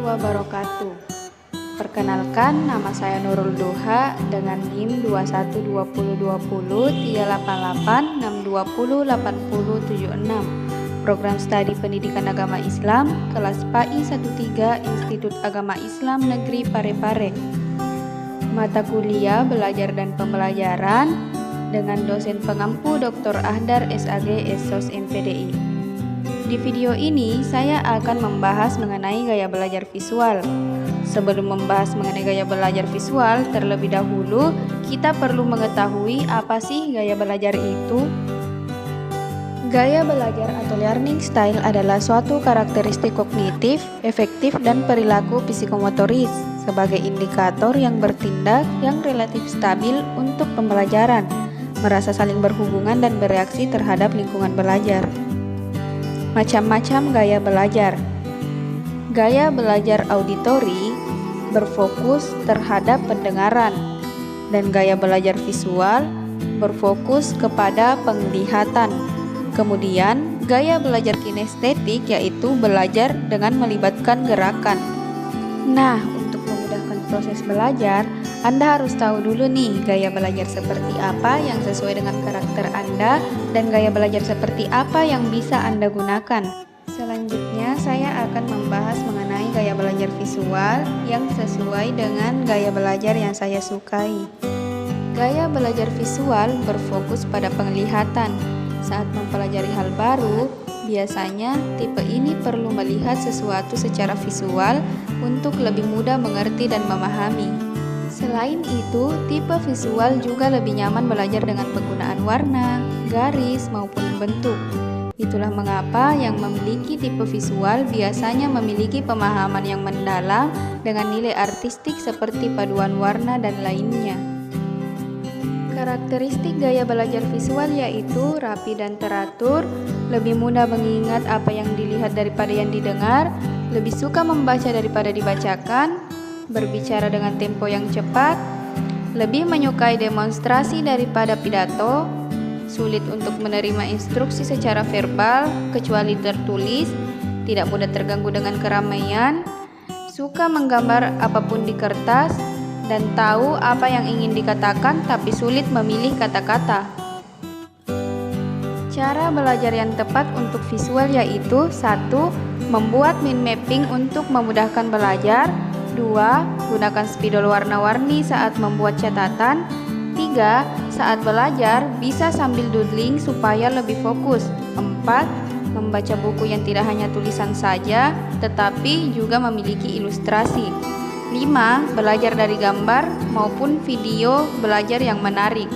wabarakatuh. Perkenalkan, nama saya Nurul Duha dengan NIM 2120203862088076. Program Studi Pendidikan Agama Islam, kelas PAI 13 Institut Agama Islam Negeri Parepare. Mata kuliah Belajar dan Pembelajaran dengan dosen pengampu Dr. Ahdar SAG SOS MPDI. Di video ini saya akan membahas mengenai gaya belajar visual. Sebelum membahas mengenai gaya belajar visual, terlebih dahulu kita perlu mengetahui apa sih gaya belajar itu. Gaya belajar atau learning style adalah suatu karakteristik kognitif, efektif, dan perilaku psikomotoris sebagai indikator yang bertindak yang relatif stabil untuk pembelajaran, merasa saling berhubungan dan bereaksi terhadap lingkungan belajar. Macam-macam gaya belajar. Gaya belajar auditori berfokus terhadap pendengaran, dan gaya belajar visual berfokus kepada penglihatan. Kemudian, gaya belajar kinestetik yaitu belajar dengan melibatkan gerakan. Nah, untuk memudahkan proses belajar, Anda harus tahu dulu nih gaya belajar seperti apa yang sesuai dengan karakter Anda dan gaya belajar seperti apa yang bisa Anda gunakan. Selanjutnya, saya akan membahas mengenai gaya belajar visual yang sesuai dengan gaya belajar yang saya sukai. Gaya belajar visual berfokus pada penglihatan. Saat mempelajari hal baru, biasanya tipe ini perlu melihat sesuatu secara visual untuk lebih mudah mengerti dan memahami. Selain itu, tipe visual juga lebih nyaman belajar dengan penggunaan warna, garis, maupun bentuk. Itulah mengapa yang memiliki tipe visual biasanya memiliki pemahaman yang mendalam dengan nilai artistik seperti paduan warna dan lainnya. Karakteristik gaya belajar visual yaitu rapi dan teratur, lebih mudah mengingat apa yang dilihat daripada yang didengar, lebih suka membaca daripada dibacakan, berbicara dengan tempo yang cepat, lebih menyukai demonstrasi daripada pidato, sulit untuk menerima instruksi secara verbal kecuali tertulis, tidak mudah terganggu dengan keramaian, suka menggambar apapun di kertas, dan tahu apa yang ingin dikatakan tapi sulit memilih kata-kata. Cara belajar yang tepat untuk visual yaitu 1. Membuat mind mapping untuk memudahkan belajar. 2. Gunakan spidol warna-warni saat membuat catatan. 3. Saat belajar bisa sambil doodling supaya lebih fokus. 4. Membaca buku yang tidak hanya tulisan saja tetapi juga memiliki ilustrasi. 5. Belajar dari gambar maupun video belajar yang menarik.